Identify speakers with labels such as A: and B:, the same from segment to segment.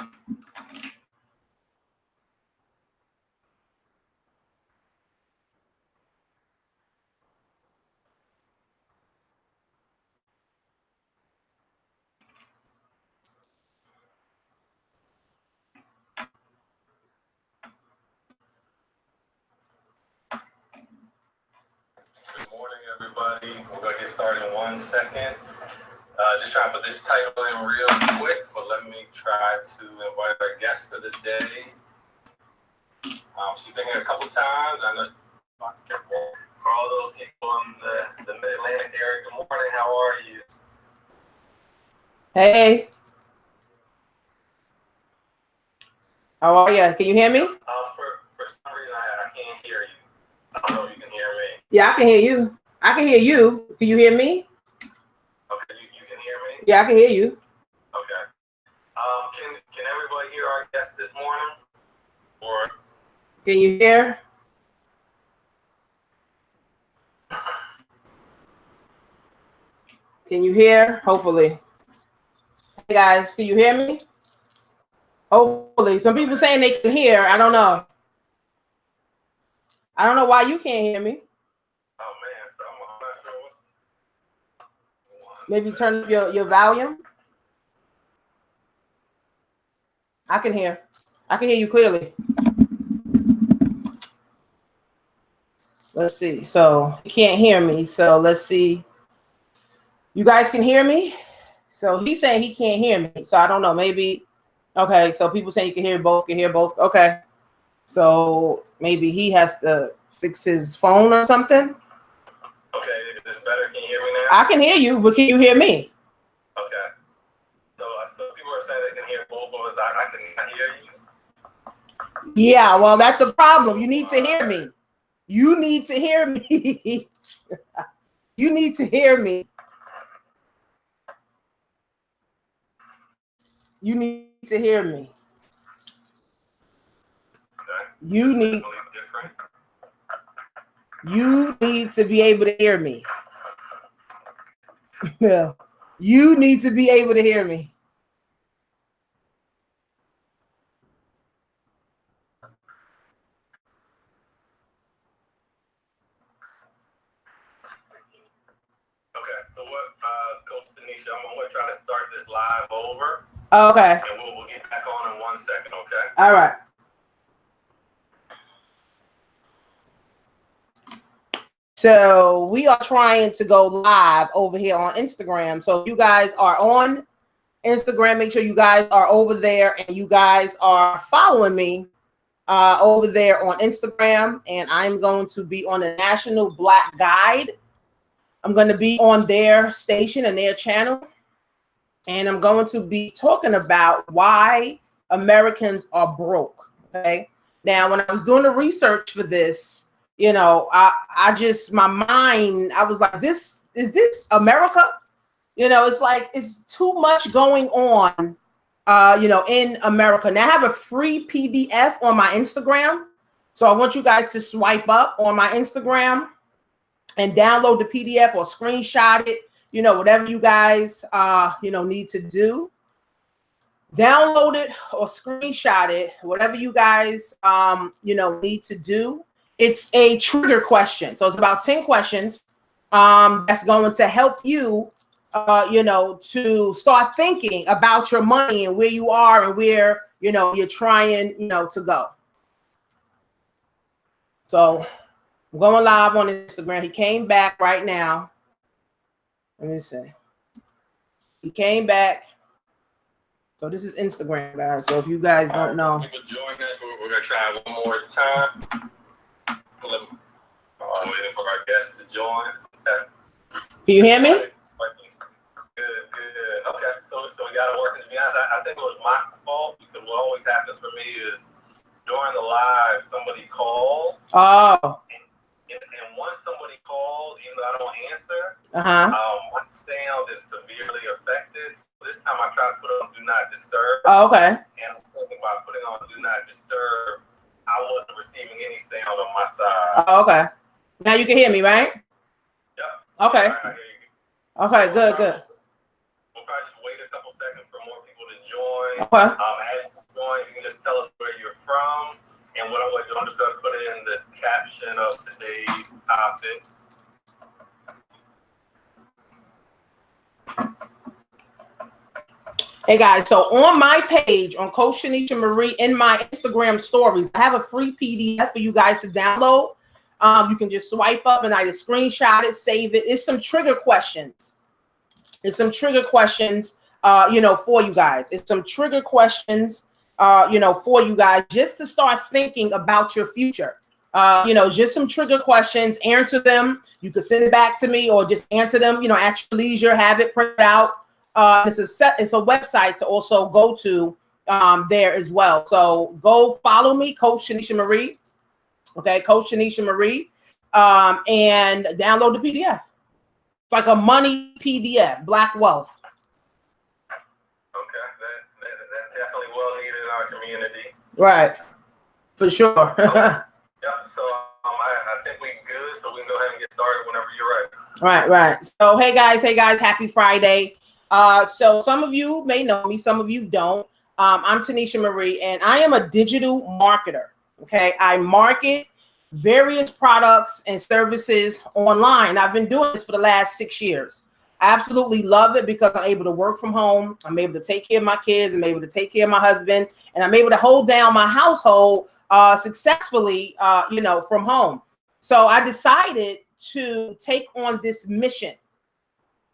A: Good morning, everybody. We're going to get started in 1 second. Just trying to put this title in real quick, but let me try to invite our guest for the day. She's been here a couple times. I know for all those people in the Mid-Atlantic area, good morning. How are you?
B: Hey. How are you? Can you hear me?
A: For some reason, I can't hear you. I don't know if you can hear me.
B: Yeah, I can hear you. I can hear you. Can you hear me?
A: Okay, you can hear me?
B: Yeah, I can hear you.
A: Okay. Can everybody hear our guest this morning? Or
B: can you hear? Can you hear? Hopefully. Hey guys, can you hear me? Hopefully. Some people saying they can hear. I don't know. I don't know why you can't hear me.
A: Oh man, so I'm not sure what's...
B: Maybe turn up your volume. I can hear. I can hear you clearly. Let's see. So you can't hear me. So let's see. You guys can hear me? So he's saying he can't hear me. So I don't know. Maybe. Okay. So people saying you can hear both. Can hear both. Okay. So maybe he has to fix his phone or something.
A: Okay. Is this better? Can you hear me now?
B: I can hear you, but can you hear me?
A: Okay. So people are saying they can hear both of us. I cannot hear you.
B: Yeah. Well, that's a problem. You need to hear me. You need to hear me. You need to hear me. You need to hear me. You need to be able to hear me. Yeah. You need to be able to hear me.
A: Okay, so what, Coach Tanisha, I'm going to try to start this live over.
B: Okay.
A: And we'll get back on in 1 second, okay?
B: All right. So we are trying to go live over here on Instagram. So you guys are on Instagram. Make sure you guys are over there and you guys are following me over there on Instagram. And I'm going to be on the National Black Guide. I'm going to be on their station and their channel. And I'm going to be talking about why Americans are broke. Okay. Now, when I was doing the research for this, you know, I just, my mind, I was like, is this America? You know, it's like, it's too much going on, you know, in America. Now I have a free PDF on my Instagram. So I want you guys to swipe up on my Instagram and download the PDF or screenshot it, you know, whatever you guys, you know, need to do. Download it or screenshot it, whatever you guys, you know, need to do. It's a trigger question. So it's about 10 questions that's going to help you, you know, to start thinking about your money and where you are and where, you know, you're trying, you know, to go. So I'm going live on Instagram. He came back right now. Let me see. He came back. So this is Instagram, guys. So if you guys don't know.
A: People join us. We're going to try one more time. Waiting for our guests to join. Okay.
B: Can you hear me?
A: Good. Okay, so we got to work. To be honest, I think it was my fault because what always happens for me is during the live, somebody calls.
B: Oh.
A: And once somebody calls, even though I don't answer, my sound is severely affected. So this time I tried to put on Do Not Disturb.
B: Oh, okay.
A: And I was thinking about putting on Do Not Disturb. I wasn't receiving any sound on my side.
B: Oh, okay. Now you can hear me, right?
A: Yep.
B: Okay.
A: Yeah, I hear you.
B: Okay, good.
A: We'll probably just wait a couple seconds for more people to join.
B: Okay.
A: As just tell us where you're from. And what I'm going to do, I'm just going to put in the caption of today's topic.
B: Hey guys, so on my page, on Coach Shanisha Marie, in my Instagram stories, I have a free PDF for you guys to download. You can just swipe up and either screenshot it, save it. It's some trigger questions. It's some trigger questions, for you guys. It's some trigger questions, for you guys, just to start thinking about your future. Just some trigger questions, answer them. You can send it back to me or just answer them, at your leisure, have it printed out. It's a website to also go to there as well. So go follow me, Coach Shanisha Marie. Okay, Coach Shanisha Marie, and download the PDF. It's like a money PDF, Black Wealth.
A: Okay, that's definitely well needed in our community.
B: Right, for sure.
A: Yep. So I think we're good. So we can go ahead and get started whenever you're ready.
B: Right. So hey guys, happy Friday. So some of you may know me, some of you don't. I'm Tanisha Marie, and I am a digital marketer. Okay, I market various products and services online. I've been doing this for the last 6 years. I absolutely love it because I'm able to work from home. I'm able to take care of my kids. I'm able to take care of my husband, and I'm able to hold down my household successfully, from home. So I decided to take on this mission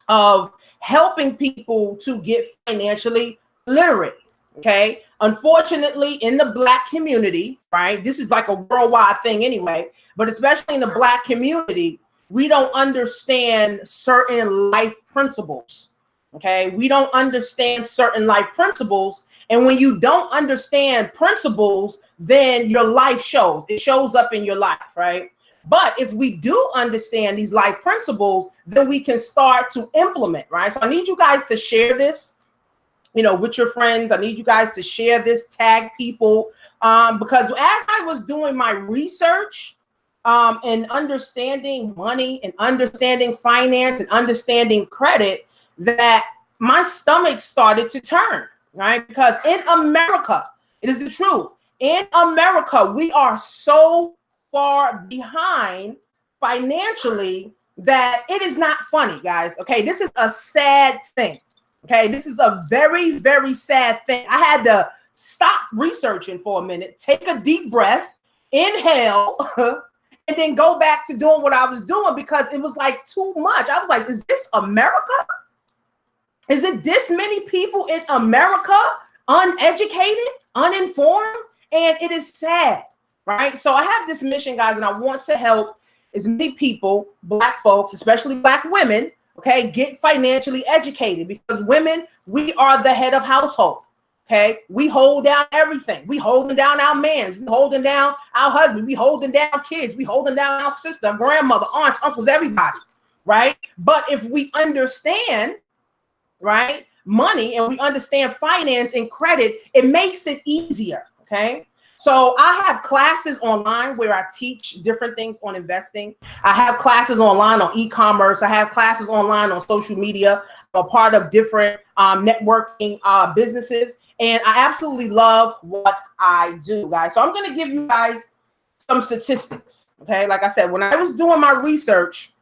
B: of helping people to get financially literate. Okay. Unfortunately, in the Black community, right? This is like a worldwide thing anyway, but especially in the Black community, we don't understand certain life principles. Okay. We don't understand certain life principles. And when you don't understand principles, then your life shows. It shows up in your life, right? But if we do understand these life principles, then we can start to implement, right? So I need you guys to share this, with your friends. I need you guys to share this, tag people, because as I was doing my research and understanding money and understanding finance and understanding credit, that my stomach started to turn, right? Because in America, it is the truth. In America, we are so far behind financially that it is not funny, guys. Okay, this is a sad thing. Okay, this is a very, very sad thing. I had to stop researching for a minute, take a deep breath, inhale, and then go back to doing what I was doing because it was like too much. I was like, is this America? Is it this many people in America uneducated, uninformed? And it is sad, right? So I have this mission, guys, and I want to help as many people, Black folks, especially Black women, okay, get financially educated, because women, we are the head of household. Okay, we hold down everything. We holding down our mans. We holding down our husband. We holding down kids. We holding down our sister, grandmother, aunts, uncles, everybody, right? But if we understand, right, money, and we understand finance and credit, it makes it easier. Okay. So I have classes online where I teach different things on investing. I have classes online on e-commerce. I have classes online on social media. I'm a part of different networking businesses. And I absolutely love what I do, guys. So I'm going to give you guys some statistics. Okay. Like I said, when I was doing my research,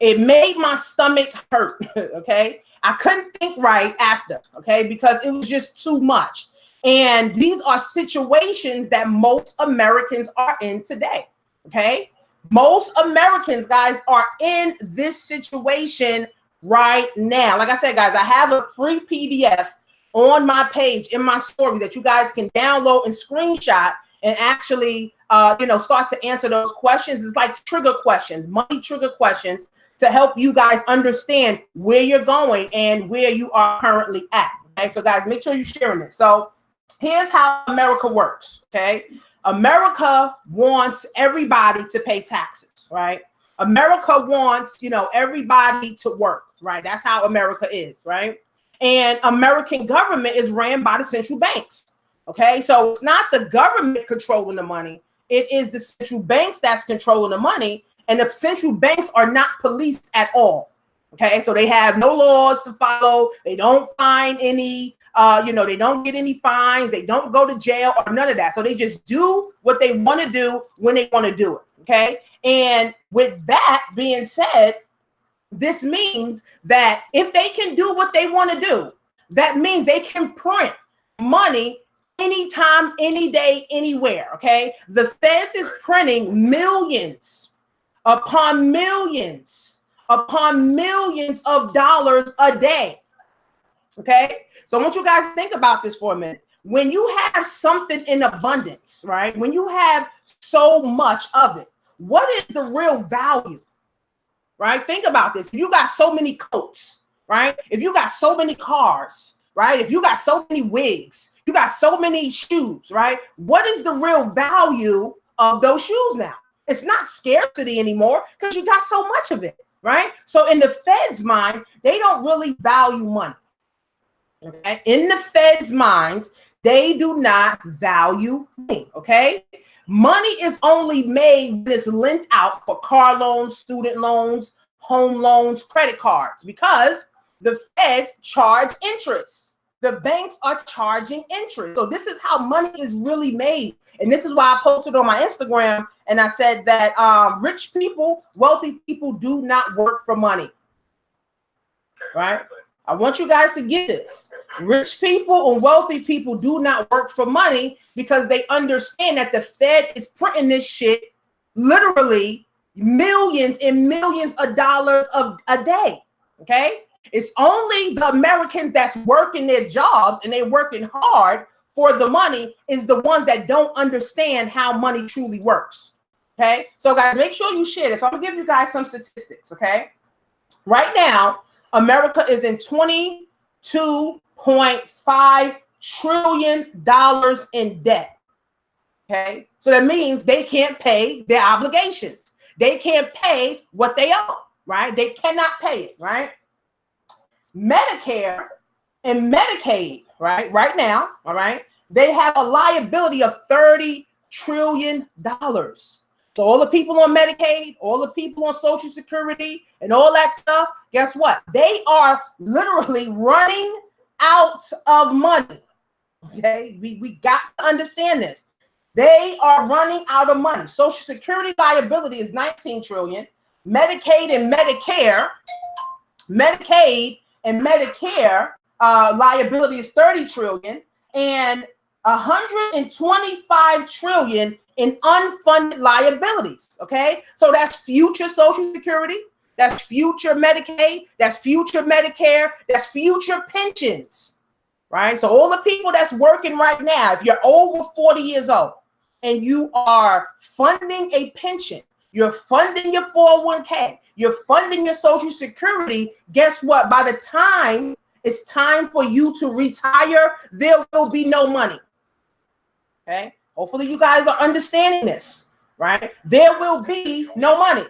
B: it made my stomach hurt. Okay. I couldn't think right after. Okay. Because it was just too much. And these are situations that most Americans are in today. Okay. Most Americans, guys, are in this situation right now. Like I said, guys, I have a free PDF on my page in my story that you guys can download and screenshot and actually, start to answer those questions. It's like trigger questions, money trigger questions to help you guys understand where you're going and where you are currently at. Okay. So guys, make sure you're sharing this. So here's how America works, okay? America wants everybody to pay taxes, right? America wants, everybody to work, right? That's how America is, right? And American government is ran by the central banks, okay? So it's not the government controlling the money. It is the central banks that's controlling the money, and the central banks are not policed at all, okay? So they have no laws to follow. They don't find any They don't get any fines. They don't go to jail or none of that. So they just do what they want to do when they want to do it. Okay. And with that being said, this means that if they can do what they want to do, that means they can print money anytime, any day, anywhere. Okay. The Feds is printing millions upon millions of dollars a day. Okay. So I want you guys to think about this for a minute. When you have something in abundance, right? When you have so much of it, what is the real value? Right? Think about this. If you got so many coats, right? If you got so many cars, right? If you got so many wigs, you got so many shoes, right? What is the real value of those shoes now? It's not scarcity anymore because you got so much of it, right? So in the Fed's mind, they don't really value money. Okay? In the Fed's minds, they do not value money. Okay? Money is only made when it's lent out for car loans, student loans, home loans, credit cards, because the Feds charge interest. The banks are charging interest. So this is how money is really made. And this is why I posted on my Instagram and I said that rich people, wealthy people do not work for money. Right? I want you guys to get this. Rich people and wealthy people do not work for money because they understand that the Fed is printing this shit literally millions and millions of dollars a day. Okay? It's only the Americans that's working their jobs and they're working hard for the money is the ones that don't understand how money truly works. Okay? So guys, make sure you share this. So I'm gonna give you guys some statistics. Okay? Right now, America is in $22.5 trillion in debt. Okay, so that means they can't pay their obligations. They can't pay what they owe, right? They cannot pay it, right? Medicare and Medicaid, right now, all right, they have a liability of $30 trillion. So all the people on Medicaid, all the people on Social Security and all that stuff, guess what? They are literally running out of money. Okay, we got to understand this. They are running out of money. Social Security liability is 19 trillion. Medicaid and Medicare liability is 30 trillion, and 125 trillion in unfunded liabilities. Okay, so that's future Social Security, that's future Medicaid, that's future Medicare, that's future pensions, right? So all the people that's working right now, if you're over 40 years old and you are funding a pension, you're funding your 401k, you're funding your Social Security, guess what? By the time it's time for you to retire, there will be no money. Okay, hopefully you guys are understanding this, right? There will be no money.
A: I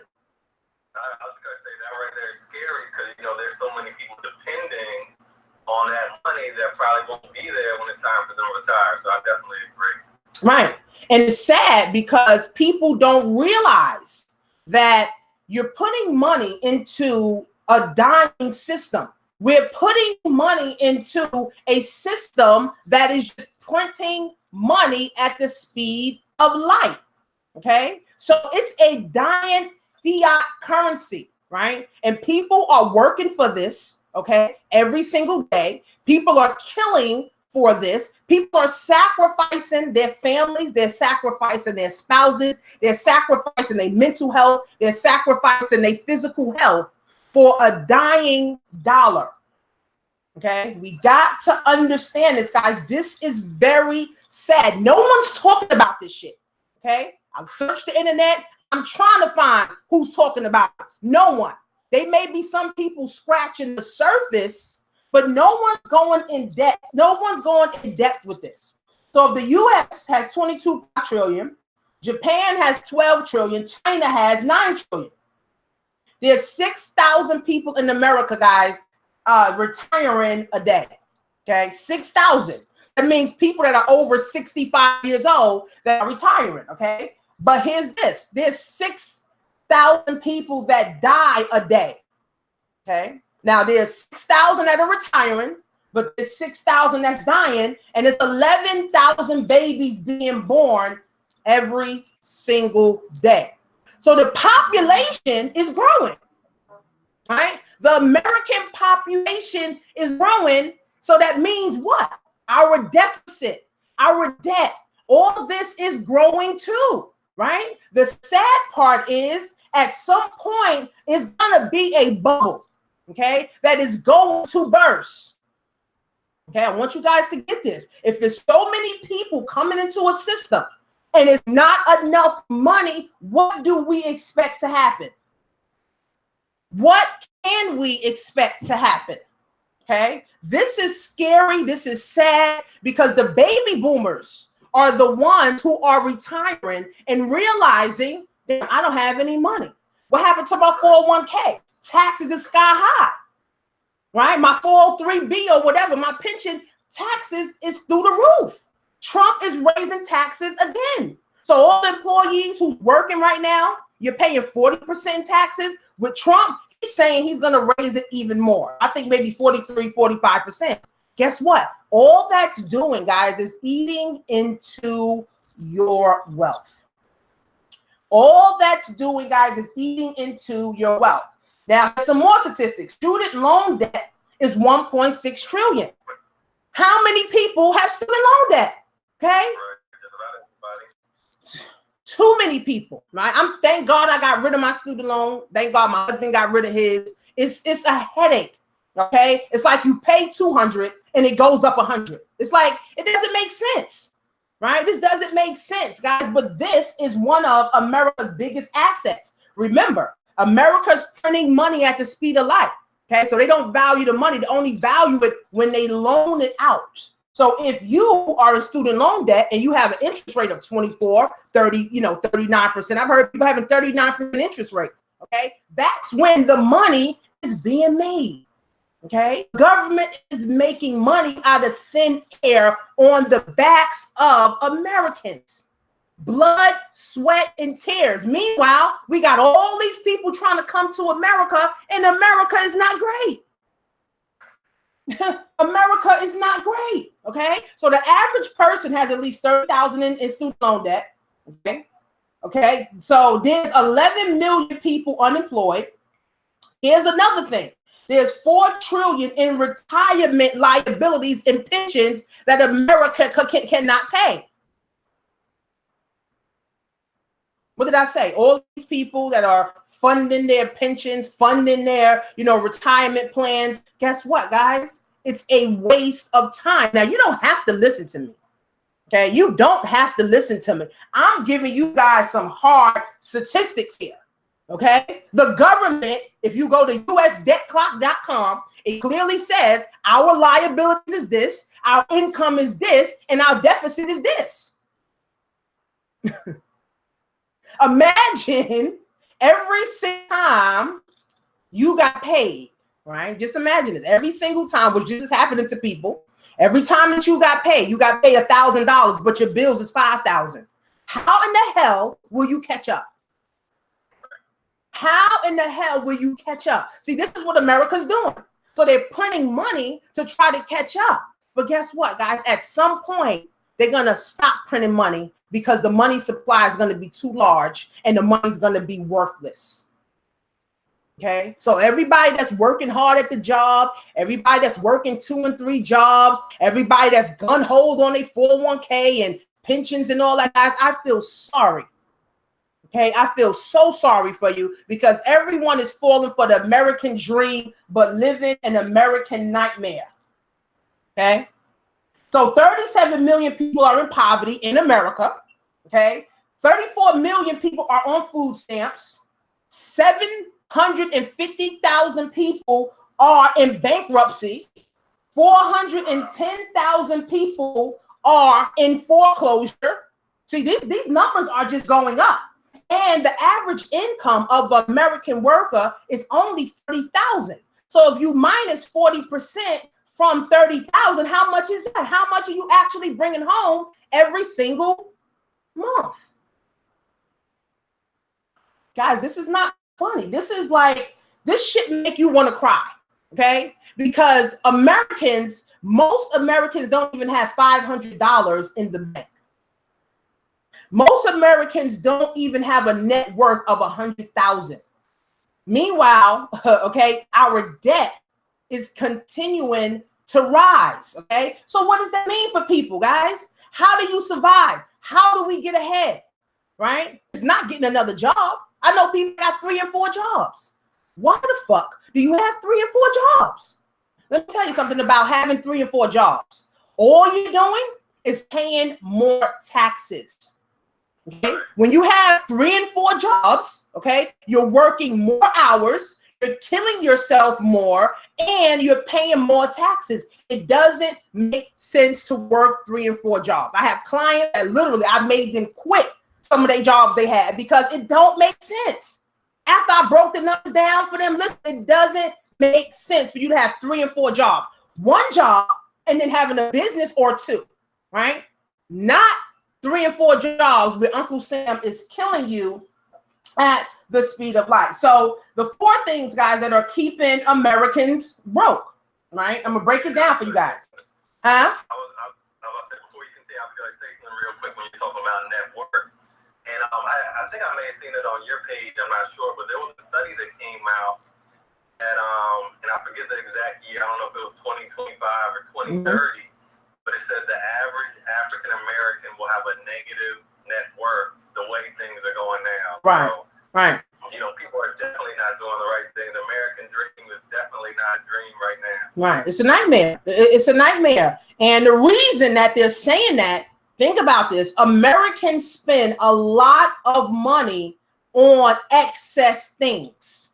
A: was gonna say that right there is scary because there's so many people depending on that money that probably won't be there when it's time for them to retire. So I definitely agree.
B: Right, and it's sad because people don't realize that you're putting money into a dying system. We're putting money into a system that is just printing money at the speed of light. Okay, so it's a dying fiat currency, right? And people are working for this, okay, every single day. People are killing for this. People are sacrificing their families, they're sacrificing their spouses, they're sacrificing their mental health, they're sacrificing their physical health for a dying dollar. Okay, we got to understand this, guys. This is very sad. No one's talking about this shit. Okay, I've searched the internet. I'm trying to find who's talking about it. No one. They may be some people scratching the surface, but no one's going in depth. No one's going in depth with this. So if the U.S. has 22 trillion, Japan has 12 trillion, China has 9 trillion. There's 6,000 people in America, guys, retiring a day. Okay, 6,000. That means people that are over 65 years old that are retiring. Okay, but here's this: there's 6,000 people that die a day. Okay, now there's 6,000 that are retiring, but there's 6,000 that's dying, and it's 11,000 babies being born every single day. So the population is growing, right? The American population is growing. So that means what? Our deficit, our debt, all this is growing too, right? The sad part is at some point it's going to be a bubble, okay, that is going to burst. Okay, I want you guys to get this. If there's so many people coming into a system and it's not enough money, what do we expect to happen? What can we expect to happen? Okay, this is scary. This is sad because the baby boomers are the ones who are retiring and realizing that I don't have any money. What happened to my 401k? Taxes is sky high. Right? My 403B or whatever, my pension taxes is through the roof. Trump is raising taxes again. So all the employees who's working right now, you're paying 40% taxes. With Trump, he's saying he's going to raise it even more. I think maybe 43, 45%. Guess what? All that's doing, guys, is eating into your wealth. All that's doing, guys, is eating into your wealth. Now, some more statistics. Student loan debt is 1.6 trillion. How many people have student loan debt? Okay? Too many people, right? Thank God I got rid of my student loan. Thank God my husband got rid of his. It's a headache, okay? It's like you pay 200 and it goes up 100. It's like, it doesn't make sense, right? This doesn't make sense, guys, but this is one of America's biggest assets. Remember, America's printing money at the speed of light. Okay, so they don't value the money. They only value it when they loan it out. So if you are in student loan debt and you have an interest rate of 24, 30, 39%, I've heard people having 39% interest rates. Okay, that's when the money is being made. Okay, government is making money out of thin air on the backs of Americans. Blood, sweat, and tears. Meanwhile, we got all these people trying to come to America, and America is not great. America is not great. Okay, so the average person has at least 30,000 in student loan debt. Okay, so there's 11 million people unemployed. Here's another thing. There's 4 trillion in retirement liabilities and pensions that America cannot pay. What did I say? All these people that are funding their pensions, funding their, retirement plans. Guess what, guys? It's a waste of time. Now, you don't have to listen to me. Okay, you don't have to listen to me. I'm giving you guys some hard statistics here. Okay, the government, if you go to usdebtclock.com, it clearly says our liability is this, our income is this, and our deficit is this. Imagine every single time you got paid, right? Just imagine it. Every single time, which is happening to people. Every time that you got paid $1,000, but your bills is $5,000. How in the hell will you catch up? How in the hell will you catch up? See, this is what America's doing. So they're printing money to try to catch up. But guess what, guys? At some point, they're going to stop printing money because the money supply is going to be too large and the money's going to be worthless. Okay, so everybody that's working hard at the job, everybody that's working 2 and 3 jobs, everybody that's gun-holed on their 401k and pensions and all that, guys, I feel sorry. Okay, I feel so sorry for you because everyone is falling for the American dream, but living an American nightmare. Okay, so 37 million people are in poverty in America. Okay, 34 million people are on food stamps. 750,000 people are in bankruptcy. 410,000 people are in foreclosure. See, these numbers are just going up. And the average income of an American worker is only 30,000. So if you minus 40% from 30,000, how much is that? How much are you actually bringing home every single month? Guys, this is not funny. This is like, this shit make you want to cry, okay? Because Americans Most Americans don't even have $500 in the bank. Most Americans don't even have a net worth of 100,000. Meanwhile, okay, our debt is continuing to rise. Okay, so what does that mean for people, guys? How do you survive? How do we get ahead? Right? It's not getting another job. I know people got 3 and 4 jobs. Why the fuck do you have 3 and 4 jobs? Let me tell you something about having 3 and 4 jobs. All you're doing is paying more taxes. Okay? When you have 3 and 4 jobs, okay, you're working more hours, you're killing yourself more, and you're paying more taxes. It doesn't make sense to work 3 and 4 jobs. I have clients that literally I made them quit some of their jobs they had because it don't make sense. After I broke the numbers down for them, listen, it doesn't make sense for you to have 3 and 4 jobs. 1 job and then having a business or 2, right? Not 3 and 4 jobs where Uncle Sam is killing you at the speed of light. So the 4 things, guys, that are keeping Americans broke, right? I'm gonna break it down for you guys. Huh?
A: I was say before you continue, I'm gonna say something real quick when you talk about network. And I think I may have seen it on your page. I'm not sure, but there was a study that came out that and I forget the exact year. I don't know if it was 2025 or 2030, but it said the average African American will have a negative net worth the way things are going now.
B: Right.
A: So,
B: right.
A: You know, people are definitely not doing the right thing. The American dream is definitely not a dream right now.
B: Right. It's a nightmare. It's a nightmare. And the reason that they're saying that, think about this, Americans spend a lot of money on excess things.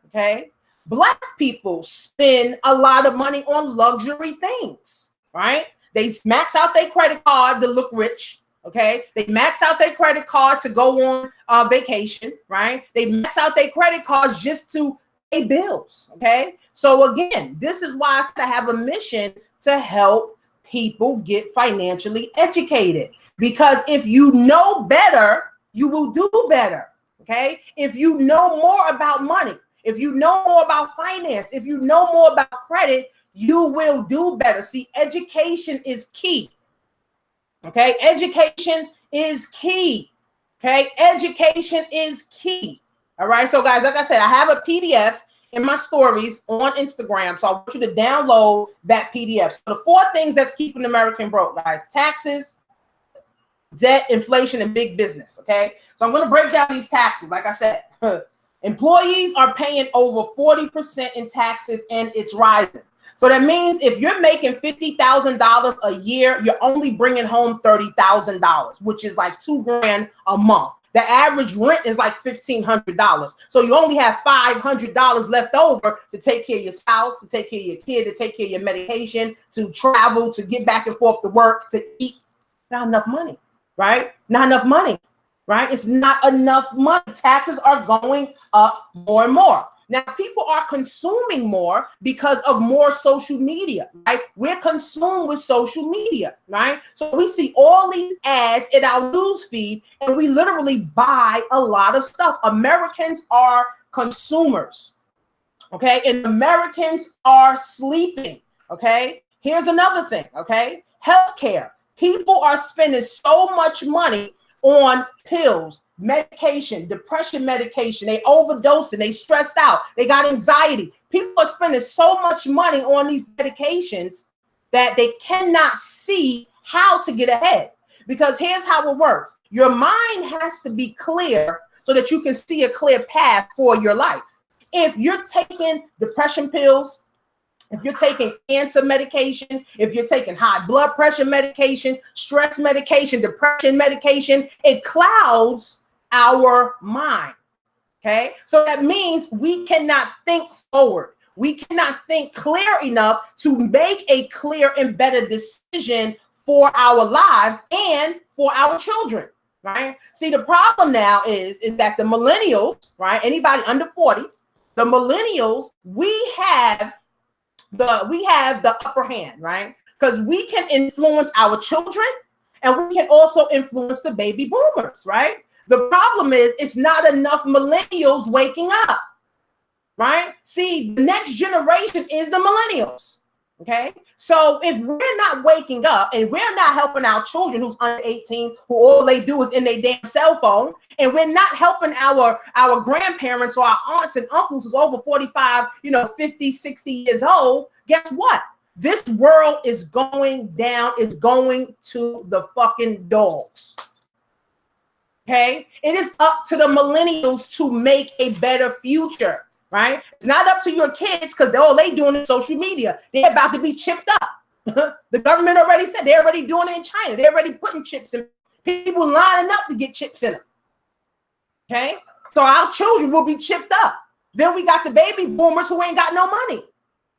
B: Okay. Black people spend a lot of money on luxury things, right? They max out their credit card to look rich. Okay, they max out their credit card to go on vacation, right? They max out their credit cards just to pay bills. Okay, so again, this is why I have a mission to help people get financially educated, because if you know better, you will do better. Okay, if you know more about money, if you know more about finance, if you know more about credit, you will do better. See, education is key. Okay, education is key. Okay, education is key. All right, so guys, like I said, I have a PDF in my stories on Instagram, so I want you to download that PDF. So the 4 things that's keeping American broke, guys: taxes, debt, inflation, and big business. Okay, so I'm going to break down these taxes. Like I said, employees are paying over 40% in taxes, and it's rising. So that means if you're making $50,000 a year, you're only bringing home $30,000, which is like $2,000 a month. The average rent is like $1,500. So you only have $500 left over to take care of your spouse, to take care of your kid, to take care of your medication, to travel, to get back and forth to work, to eat. Not enough money, right? Not enough money, right? It's not enough money. Taxes are going up more and more. Now, people are consuming more because of more social media, right? We're consumed with social media, right? So we see all these ads in our news feed, and we literally buy a lot of stuff. Americans are consumers, okay? And Americans are sleeping, okay? Here's another thing, okay? Healthcare. People are spending so much money on pills, medication, depression medication. They overdosing, they stressed out, they got anxiety. People are spending so much money on these medications that they cannot see how to get ahead. Because here's how it works. Your mind has to be clear so that you can see a clear path for your life. If you're taking depression pills, if you're taking cancer medication, if you're taking high blood pressure medication, stress medication, depression medication, it clouds our mind. Okay, so that means we cannot think forward. We cannot think clear enough to make a clear and better decision for our lives and for our children, right? See, the problem now is that the millennials, right? Anybody under 40, the millennials, we have the upper hand, right? Because we can influence our children and we can also influence the baby boomers, right? The problem is it's not enough millennials waking up, right? See, the next generation is the millennials. Okay, so if we're not waking up and we're not helping our children who's under 18, who all they do is in their damn cell phone, and we're not helping our grandparents or our aunts and uncles who's over 45, 50, 60 years old, guess what? This world is going down, is going to the fucking dogs. Okay, it is up to the millennials to make a better future. Right? It's not up to your kids because all they doing is social media. They're about to be chipped up. The government already said they're already doing it in China. They're already putting chips in. People lining up to get chips in them. Okay? So our children will be chipped up. Then we got the baby boomers who ain't got no money.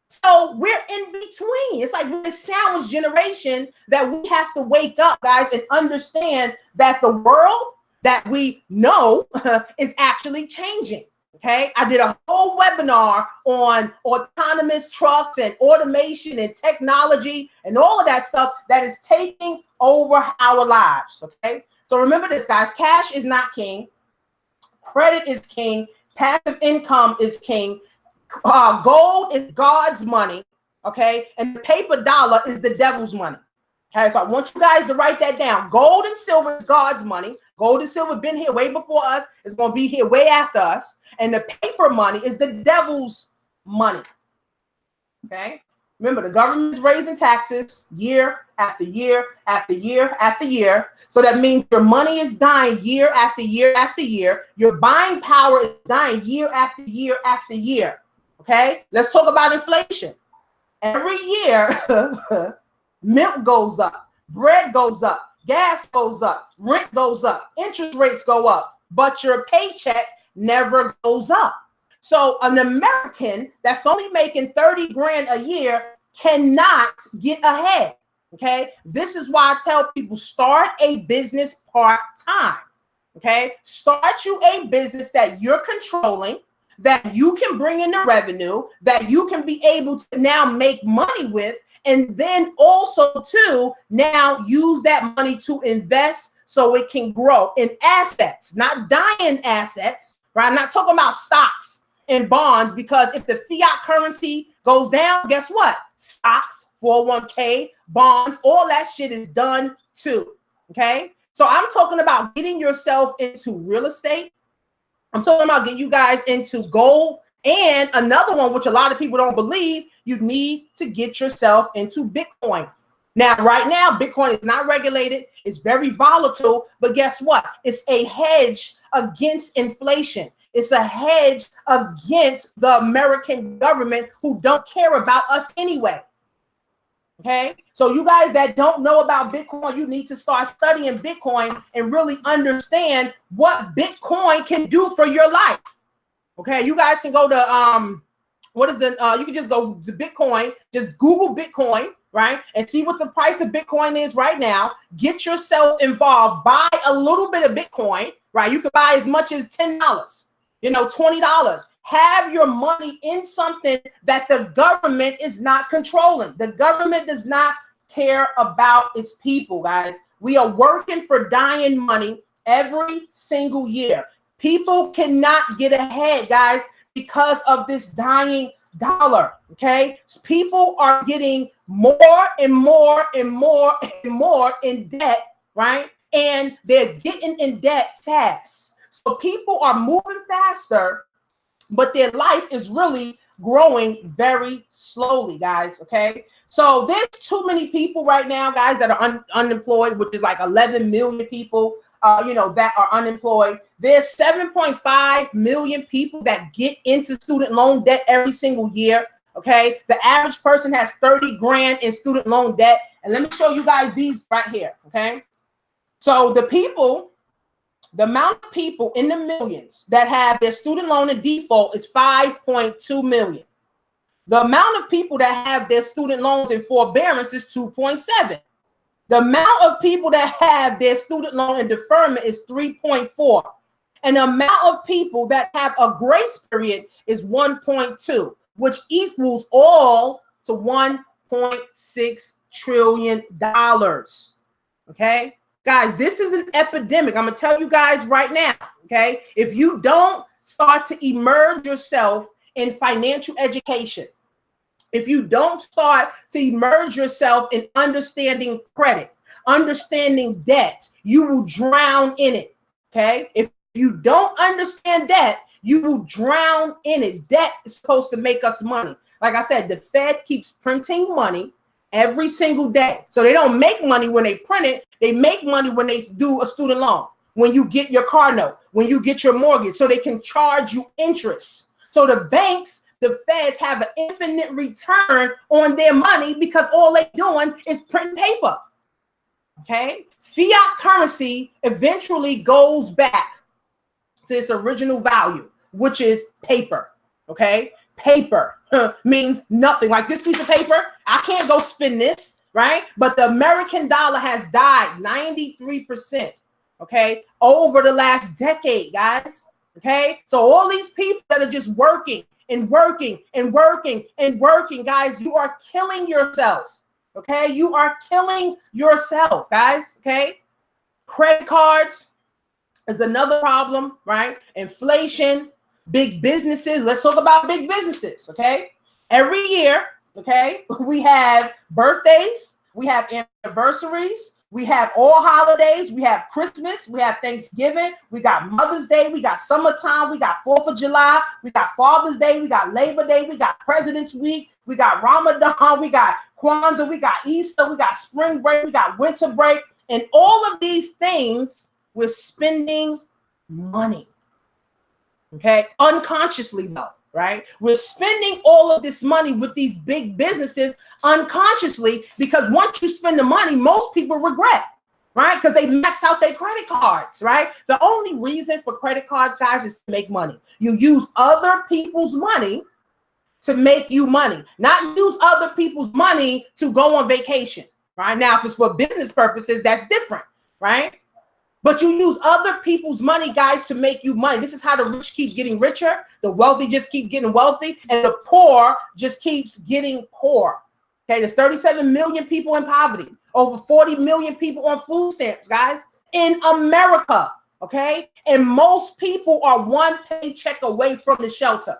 B: So we're in between. It's like this sandwich generation that we have to wake up, guys, and understand that the world that we know is actually changing. Okay, I did a whole webinar on autonomous trucks and automation and technology and all of that stuff that is taking over our lives. Okay, so remember this, guys. Cash is not king. Credit is king. Passive income is king. Gold is God's money. Okay, and the paper dollar is the devil's money. Okay, so I want you guys to write that down. Gold and silver is God's money. Gold and silver been here way before us. It's going to be here way after us. And the paper money is the devil's money. Okay? Remember, the government is raising taxes year after year after year after year. So that means your money is dying year after year after year. Your buying power is dying year after year after year. Okay? Let's talk about inflation. Every year, milk goes up, bread goes up, gas goes up, rent goes up, interest rates go up, but your paycheck never goes up. So an American that's only making 30 grand a year cannot get ahead. Okay. This is why I tell people start a business part-time. Okay. Start you a business that you're controlling, that you can bring in the revenue, that you can be able to now make money with. And then also to now use that money to invest so it can grow in assets, not dying assets, right? I'm not talking about stocks and bonds, because if the fiat currency goes down, guess what? Stocks, 401k, bonds, all that shit is done too, okay? So I'm talking about getting yourself into real estate. I'm talking about getting you guys into gold. And another one, which a lot of people don't believe, you need to get yourself into Bitcoin. Now, right now, Bitcoin is not regulated. It's very volatile. But guess what? It's a hedge against inflation. It's a hedge against the American government who don't care about us anyway. Okay? So you guys that don't know about Bitcoin, you need to start studying Bitcoin and really understand what Bitcoin can do for your life. Okay, you guys can go to you can just go to Bitcoin, just Google Bitcoin, right? And see what the price of Bitcoin is right now. Get yourself involved, buy a little bit of Bitcoin, right? You can buy as much as $10, $20. Have your money in something that the government is not controlling. The government does not care about its people, guys. We are working for dying money every single year. People cannot get ahead, guys, because of this dying dollar, okay? So people are getting more and more and more and more in debt, right? And they're getting in debt fast. So people are moving faster, but their life is really growing very slowly, guys, okay? So there's too many people right now, guys, that are unemployed, which is like 11 million people. That are unemployed. There's 7.5 million people that get into student loan debt every single year. Okay. The average person has 30 grand in student loan debt. And let me show you guys these right here. Okay. So the amount of people in the millions that have their student loan in default is 5.2 million. The amount of people that have their student loans in forbearance is 2.7. The amount of people that have their student loan in deferment is 3.4. And the amount of people that have a grace period is 1.2, which equals all to $1.6 trillion. Okay, guys, this is an epidemic. I'm going to tell you guys right now. Okay, if you don't start to immerse yourself in financial education, if you don't start to immerse yourself in understanding credit, understanding debt, you will drown in it. Okay. If you don't understand debt, you will drown in it. Debt is supposed to make us money. Like I said, the Fed keeps printing money every single day. So they don't make money when they print it. They make money when they do a student loan, when you get your car note, when you get your mortgage, so they can charge you interest. So the banks, the Feds have an infinite return on their money because all they're doing is printing paper. Okay. Fiat currency eventually goes back to its original value, which is paper. Okay. Paper means nothing. Like this piece of paper, I can't go spin this, right? But the American dollar has died 93%, okay, over the last decade, guys. Okay. So all these people that are just working and working and working and working, guys, you are killing yourself. Okay. You are killing yourself, guys. Okay. Credit cards is another problem, right? Inflation, big businesses. Let's talk about big businesses. Okay. Every year, okay, we have birthdays, we have anniversaries, we have all holidays, we have Christmas, we have Thanksgiving, we got Mother's Day, we got summertime, we got 4th of July, we got Father's Day, we got Labor Day, we got President's Week, we got Ramadan, we got Kwanzaa, we got Easter, we got spring break, we got winter break, and all of these things we're spending money. Okay, unconsciously though, right? We're spending all of this money with these big businesses unconsciously, because once you spend the money, most people regret, right? Because they max out their credit cards, right? The only reason for credit cards, guys, is to make money. You use other people's money to make you money, not use other people's money to go on vacation, right? Now, if it's for business purposes, that's different, right? But you use other people's money, guys, to make you money. This is how the rich keep getting richer. The wealthy just keep getting wealthy. And the poor just keeps getting poor. Okay, there's 37 million people in poverty. Over 40 million people on food stamps, guys, in America. Okay, and most people are one paycheck away from the shelter.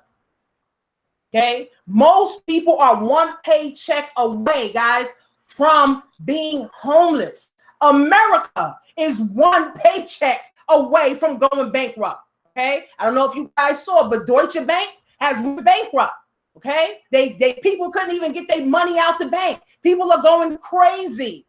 B: Okay, most people are one paycheck away, guys, from being homeless. America is one paycheck away from going bankrupt. Okay, I don't know if you guys saw, but Deutsche Bank has went bankrupt. Okay, they people couldn't even get their money out the bank. People are going crazy.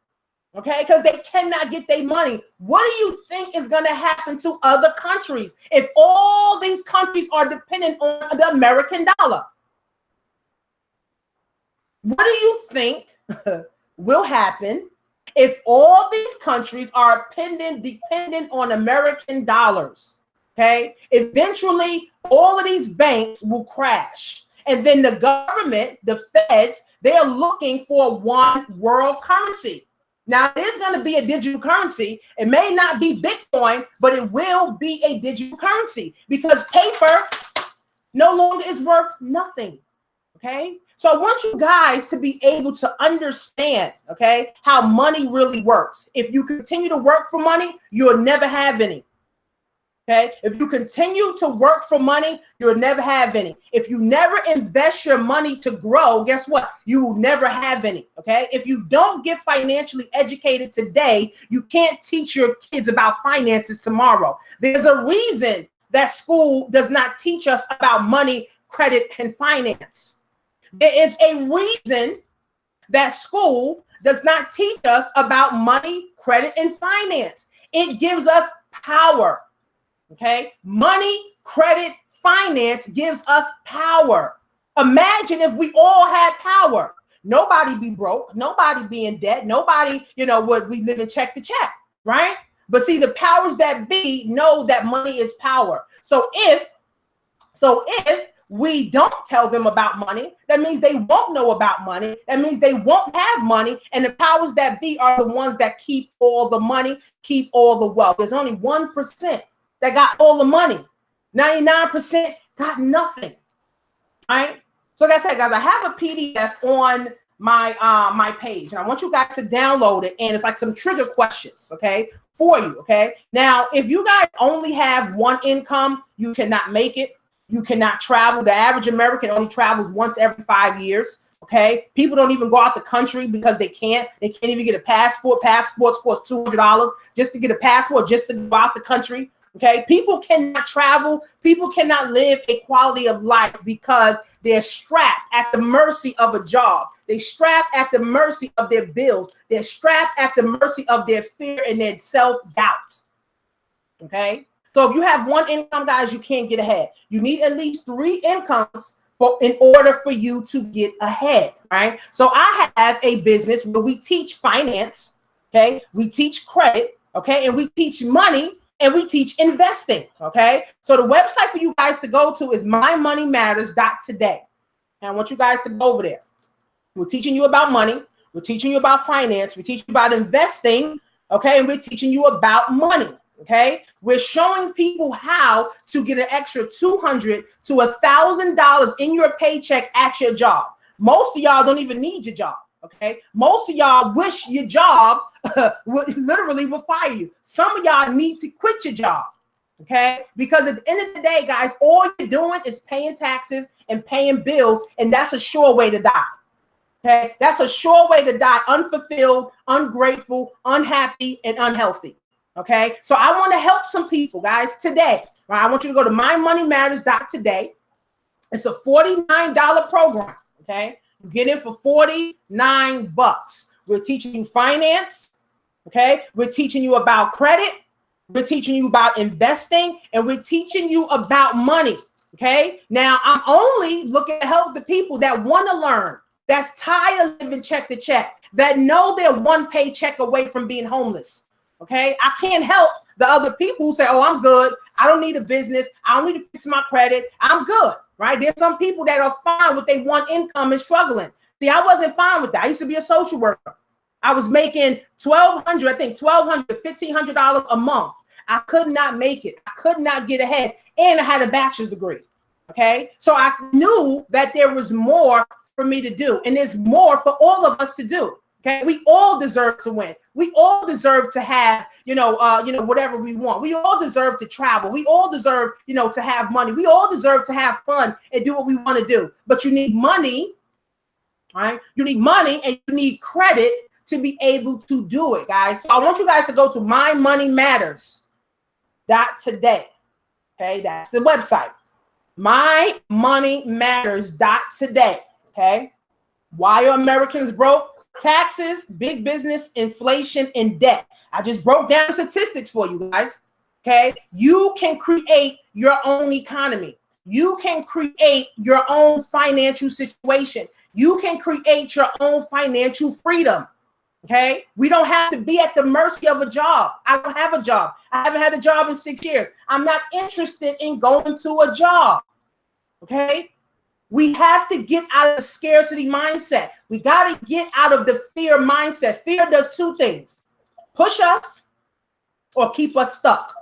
B: Okay, because they cannot get their money. What do you think is going to happen to other countries if all these countries are dependent on the American dollar? What do you think will happen if all these countries are dependent on American dollars? Okay, eventually all of these banks will crash. And then the government, the Feds, they're looking for one world currency. Now, there's going to be a digital currency. It may not be Bitcoin, but it will be a digital currency because paper no longer is worth nothing. Okay, so I want you guys to be able to understand, okay, how money really works. If you continue to work for money, you'll never have any. Okay, if you continue to work for money, you'll never have any. If you never invest your money to grow, guess what? You will never have any. Okay, if you don't get financially educated today, you can't teach your kids about finances tomorrow. There's a reason that school does not teach us about money, credit, and finance. There is a reason that school does not teach us about money, credit, and finance. It gives us power. Okay, money, credit, finance gives us power. Imagine if we all had power. Nobody be broke, nobody be in debt, nobody, would we live in check to check, right? But see, the powers that be know that money is power. So if we don't tell them about money, that means they won't know about money. That means they won't have money. And the powers that be are the ones that keep all the money, keep all the wealth. There's only 1% that got all the money. 99% got nothing. All right. So like I said, guys, I have a PDF on my page, and I want you guys to download it. And it's like some trigger questions, okay, for you. Okay. Now, if you guys only have one income, you cannot make it. You cannot travel. The average American only travels once every 5 years. Okay, people don't even go out the country because they can't. They can't even get a passport. Passports cost $200 just to get a passport, just to go out the country. Okay, people cannot travel. People cannot live a quality of life because they're strapped at the mercy of a job. They're strapped at the mercy of their bills. They're strapped at the mercy of their fear and their self-doubt. Okay, so if you have one income, guys, you can't get ahead. You need at least 3 incomes in order for you to get ahead, right? So I have a business where we teach finance, okay? We teach credit, okay? And we teach money, and we teach investing, okay? So the website for you guys to go to is mymoneymatters.today. And I want you guys to go over there. We're teaching you about money. We're teaching you about finance. We're teaching you about investing, okay? And we're teaching you about money. Okay, we're showing people how to get an extra $200 to $1,000 in your paycheck at your job. Most of y'all don't even need your job. Okay, most of y'all wish your job would fire you. Some of y'all need to quit your job. Okay, because at the end of the day, guys, all you're doing is paying taxes and paying bills, and that's a sure way to die. Okay, that's a sure way to die, unfulfilled, ungrateful, unhappy, and unhealthy. Okay, so I want to help some people, guys, today. Right? I want you to go to mymoneymatters.today. It's a $49 program. Okay, you get in for $49. We're teaching you finance. Okay, we're teaching you about credit. We're teaching you about investing, and we're teaching you about money. Okay, now I'm only looking to help the people that want to learn, that's tired of living check to check, that know they're one paycheck away from being homeless. Okay, I can't help the other people who say, oh, I'm good. I don't need a business. I don't need to fix my credit. I'm good, right? There's some people that are fine with their one income and struggling. See, I wasn't fine with that. I used to be a social worker. I was making $1,200 a month. I could not make it. I could not get ahead. And I had a bachelor's degree. Okay, so I knew that there was more for me to do. And there's more for all of us to do. Okay, we all deserve to win. We all deserve to have, whatever we want. We all deserve to travel. We all deserve, to have money. We all deserve to have fun and do what we want to do. But you need money, right? You need money and you need credit to be able to do it, guys. So I want you guys to go to mymoneymatters.today. Okay, that's the website. mymoneymatters.today. Okay, why are Americans broke? Taxes, big business, inflation, and debt. I just broke down statistics for you guys. Okay, you can create your own economy. You can create your own financial situation. You can create your own financial freedom. Okay, we don't have to be at the mercy of a job. I don't have a job. I haven't had a job in 6 years. I'm not interested in going to a job. Okay. We have to get out of the scarcity mindset. We got to get out of the fear mindset. Fear does 2 things: push us or keep us stuck.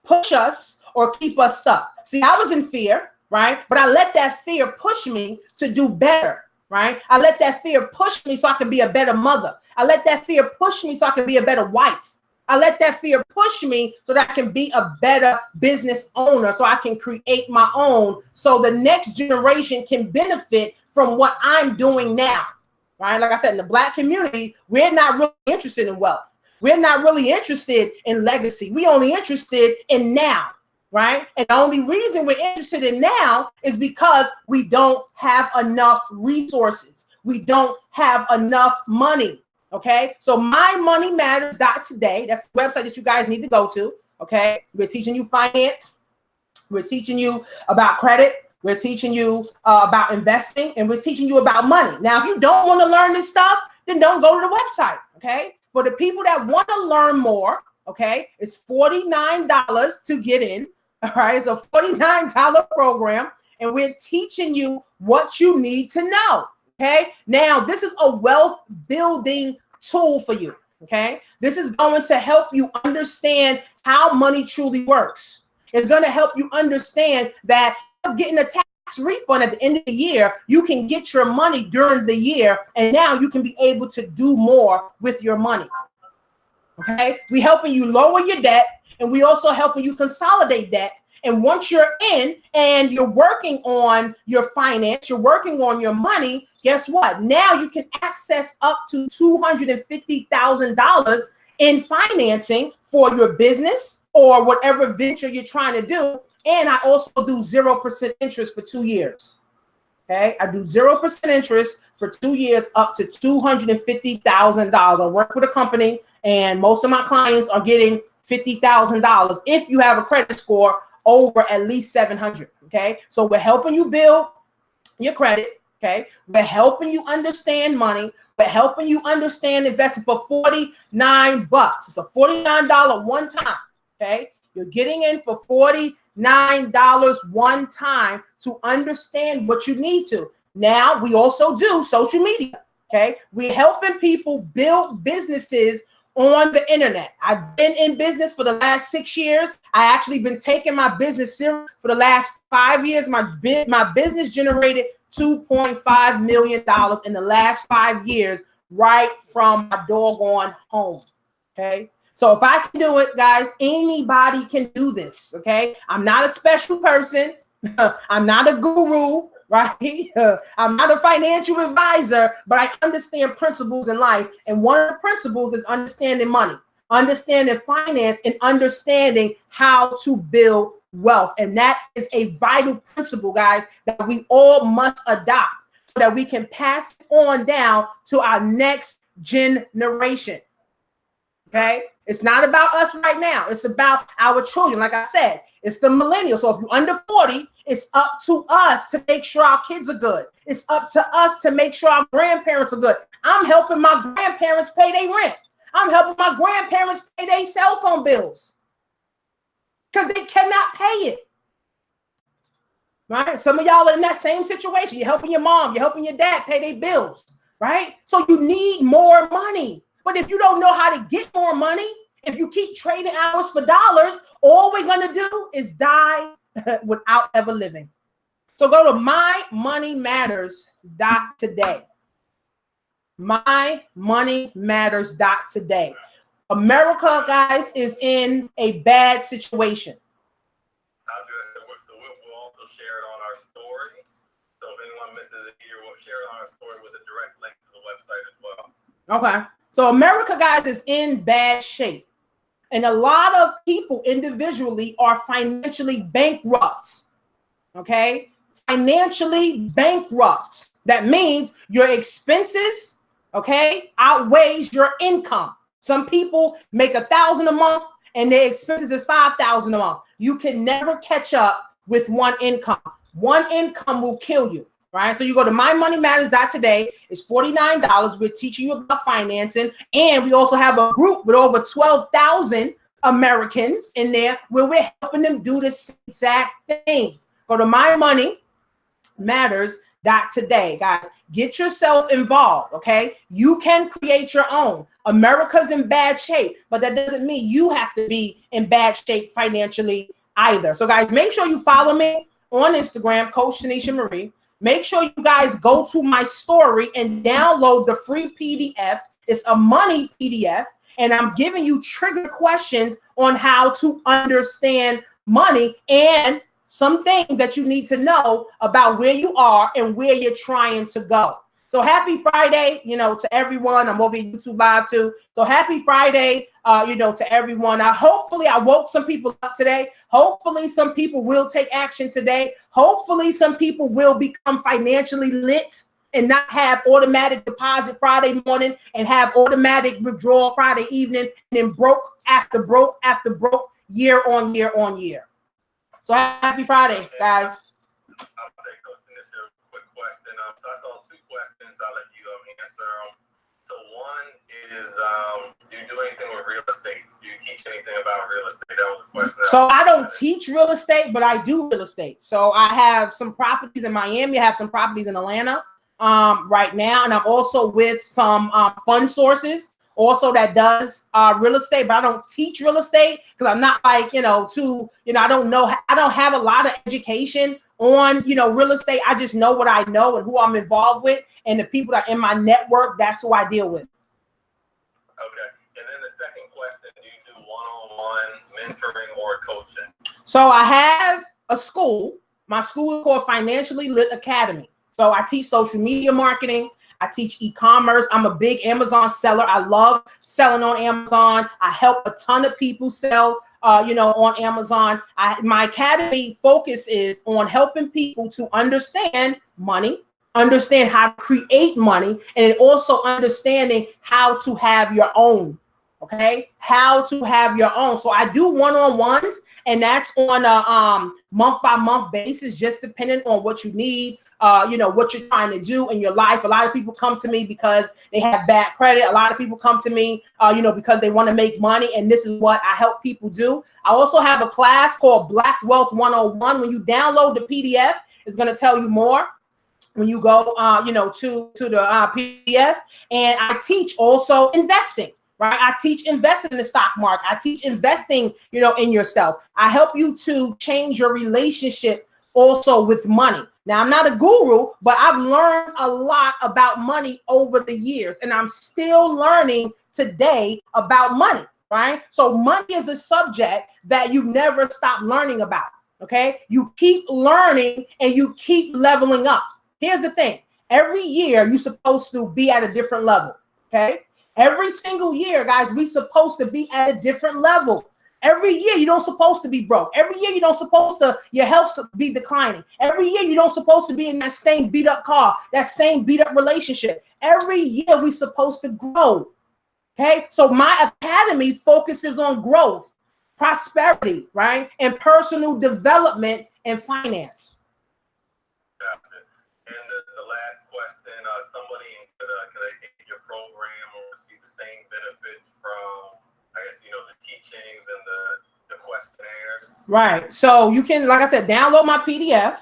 B: Push us or keep us stuck. See, I was in fear, right? But I let that fear push me to do better, right? I let that fear push me so I can be a better mother. I let that fear push me so I can be a better wife. I let that fear push me so that I can be a better business owner, so I can create my own, so the next generation can benefit from what I'm doing now, right? Like I said, in the Black community, we're not really interested in wealth. We're not really interested in legacy. We're only interested in now, right? And the only reason we're interested in now is because we don't have enough resources. We don't have enough money. Okay, so mymoneymatters.today. That's the website that you guys need to go to. Okay, we're teaching you finance. We're teaching you about credit. We're teaching you about investing, and we're teaching you about money. Now, if you don't want to learn this stuff, then don't go to the website. Okay, for the people that want to learn more, okay, it's $49 to get in. All right, it's a $49 program, and we're teaching you what you need to know. Okay, now this is a wealth building tool for you. Okay, this is going to help you understand how money truly works. It's going to help you understand that getting a tax refund at the end of the year, you can get your money during the year, and now you can be able to do more with your money. Okay, we helping you lower your debt, and we also helping you consolidate debt. And once you're in and you're working on your finance, you're working on your money, guess what? Now you can access up to $250,000 in financing for your business or whatever venture you're trying to do. And I also do 0% interest for 2 years. Okay, I do 0% interest for 2 years up to $250,000. I work with a company, and most of my clients are getting $50,000 if you have a credit score over at least 700. Okay, so we're helping you build your credit. Okay, we're helping you understand money. We're helping you understand investing for $49. It's a $49 one time. Okay, you're getting in for $49 one time to understand what you need to. Now, we also do social media. Okay, we're helping people build businesses on the internet. I've been in business for the last 6 years. I actually been taking my business serious for the last 5 years. My business generated $2.5 million in the last 5 years, right from my doggone home. Okay. So if I can do it, guys, anybody can do this. Okay. I'm not a special person. I'm not a guru, right? I'm not a financial advisor, but I understand principles in life. And one of the principles is understanding money, understanding finance, and understanding how to build wealth. And that is a vital principle, guys, that we all must adopt so that we can pass it on down to our next generation. Okay. It's not about us right now. It's about our children. Like I said, it's the millennials. So if you're under 40, it's up to us to make sure our kids are good. It's up to us to make sure our grandparents are good. I'm helping my grandparents pay their rent. I'm helping my grandparents pay their cell phone bills because they cannot pay it. Right? Some of y'all are in that same situation. You're helping your mom. You're helping your dad pay their bills. Right? So you need more money. But if you don't know how to get more money, if you keep trading hours for dollars, all we're going to do is die without ever living. So go to mymoneymatters.today. mymoneymatters.today. America, guys, is in a bad situation.
A: We'll also share it on our story. So if anyone misses it here, we'll share it on our story with a direct link to the website as well.
B: Okay. So America, guys, is in bad shape. And a lot of people individually are financially bankrupt. Okay? Financially bankrupt. That means your expenses, okay, outweighs your income. Some people make $1,000 a month and their expenses is $5,000 a month. You can never catch up with one income. One income will kill you. Right? So you go to mymoneymatters.today. It's $49. We're teaching you about financing. And we also have a group with over 12,000 Americans in there where we're helping them do this exact thing. Go to mymoneymatters.today, guys. Get yourself involved, okay? You can create your own. America's in bad shape, but that doesn't mean you have to be in bad shape financially either. So, guys, make sure you follow me on Instagram, Coach Tanisha Marie. Make sure you guys go to my story and download the free PDF. It's a money PDF, and I'm giving you trigger questions on how to understand money and some things that you need to know about where you are and where you're trying to go. So happy Friday, to everyone. I'm over YouTube Live too. So happy Friday, to everyone. Hopefully I woke some people up today. Hopefully some people will take action today. Hopefully some people will become financially lit and not have automatic deposit Friday morning and have automatic withdrawal Friday evening and then broke after broke after broke, year on year on year. So happy Friday, guys.
A: I'll take this a quick question. So I saw two questions. I'll let you answer them. So one is, do you do anything with real estate? Do you teach anything about real estate? That was a question.
B: So I don't teach real estate, but I do real estate. So I have some properties in Miami. I have some properties in Atlanta right now. And I'm also with some fund sources also that does real estate, but I don't teach real estate because I'm not like, I don't have a lot of education on, real estate. I just know what I know and who I'm involved with, and the people that are in my network, that's who I deal with.
A: Okay. And then the second question, do you do one-on-one mentoring or coaching?
B: So I have a school. My school is called Financially Lit Academy. So I teach social media marketing. I teach e-commerce. I'm a big Amazon seller. I love selling on Amazon. I help a ton of people sell, on Amazon. My academy focus is on helping people to understand money, understand how to create money, and also understanding how to have your own. Okay, how to have your own. So I do one-on-ones, and that's on a month by month basis, just depending on what you need. What you're trying to do in your life. A lot of people come to me because they have bad credit. A lot of people come to me, because they want to make money. And this is what I help people do. I also have a class called Black Wealth 101. When you download the PDF, it's going to tell you more when you go, to the PDF. And I teach also investing. Right. I teach investing in the stock market. I teach investing, in yourself. I help you to change your relationship also with money. Now, I'm not a guru, but I've learned a lot about money over the years, and I'm still learning today about money, right? So money is a subject that you never stop learning about, okay? You keep learning and you keep leveling up. Here's the thing. Every year, you're supposed to be at a different level, okay? Every single year, guys, we're supposed to be at a different level. Every year, you don't supposed to be broke. Every year, you don't supposed to, your health be declining. Every year, you don't supposed to be in that same beat up car, that same beat up relationship. Every year, we supposed to grow. Okay. So my academy focuses on growth, prosperity, right? And personal development and finance.
A: Gotcha. And the last question, somebody could they take your program or receive the same benefits from, I guess, the teachings and the questionnaires?
B: Right. So you can, like I said, download my PDF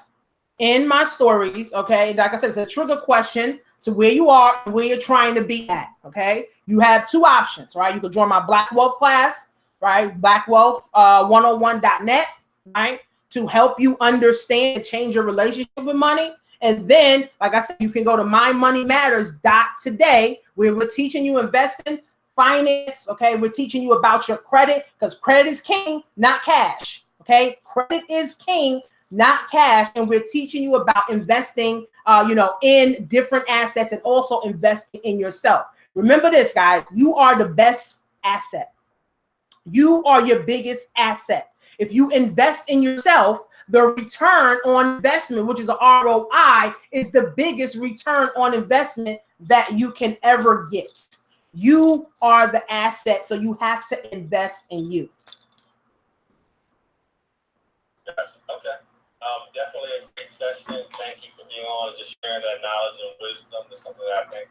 B: in my stories. Okay. Like I said, it's a trigger question to where you are and where you're trying to be at. Okay. You have two options, right? You can join my Black Wealth class, right? BlackWealth101.net, right? To help you understand and change your relationship with money. And then, like I said, you can go to mymoneymatters.today, where we're teaching you investing, finance. Okay, we're teaching you about your credit, because credit is king, not cash. Okay, credit is king, not cash. And we're teaching you about investing, in different assets, and also investing in yourself. Remember this, guys, you are the best asset. You are your biggest asset. If you invest in yourself, the return on investment, which is an ROI, is the biggest return on investment that you can ever get. You are the asset, so you have to invest in you.
A: Yes. Okay. Definitely a great session. Thank you for being on and just sharing that knowledge and wisdom. That's something that I think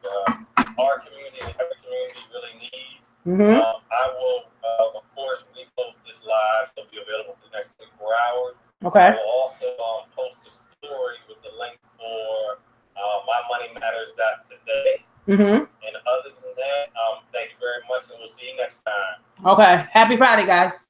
A: our community and every community really needs.
B: Mm-hmm.
A: I will, of course, repost this live, so it'll be available for the next 24 hours.
B: Okay.
A: I will also post a story with the link for mymoneymatters.today.
B: Mm-hmm.
A: And other than that, thank you very much, and we'll see you next time.
B: Okay. Happy Friday, guys.